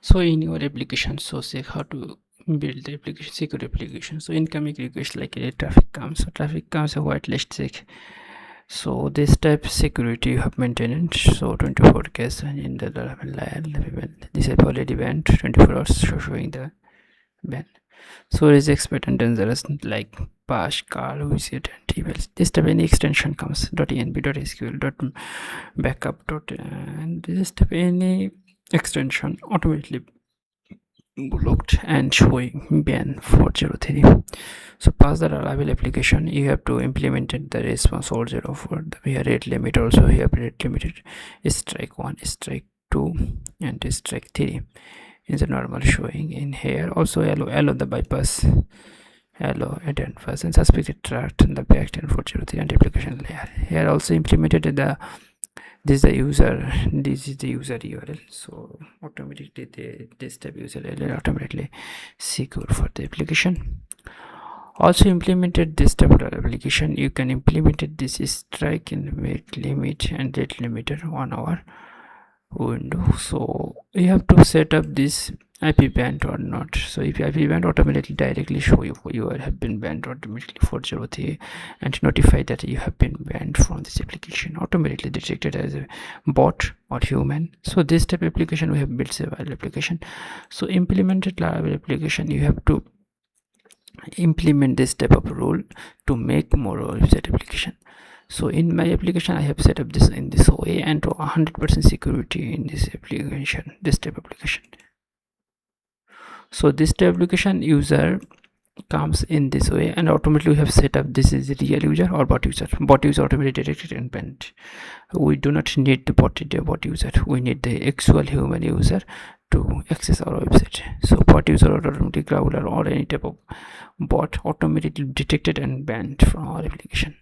So in your application, so say how to build the application, secure application. So incoming request like a traffic comes, so traffic comes a whitelist check. So this type security you have maintenance, so 24 case in the Laravel. This is already banned 24 hours showing the ban. So is expert and dangerous like bash, call, visit and emails. This type any extension comes .env, .sql, .backup, and this type any extension automatically blocked and showing ban 403. So pass the Laravel application, you have to implement the response 404. We have rate limit also, you have rate limited strike 1, strike 2 and strike 3 is a normal showing. In here also allow the bypass, allow identifiers and suspected tract in the backend 403 and application layer. Here also implemented the this is the user URL, so automatically this type user URL automatically secure for the application. Also implemented this type of application, you can implement this strike in rate limit and rate limiter 1 hour window. So you have to set up this IP banned or not. So if IP banned, automatically directly show you have been banned automatically 403 and notify that you have been banned from this application, automatically detected as a bot or human. So this type of application we have built a Laravel application. So implemented Laravel application, you have to implement this type of rule to make more website application. So in my application I have set up this in this way and 100% security in this application, this type of application. So this type of application user comes in this way and automatically we have set up this is real user or bot user. Bot user automatically detected and banned. We do not need the bot user, we need the actual human user to access our website. So bot user or automatic crawler or any type of bot automatically detected and banned from our application.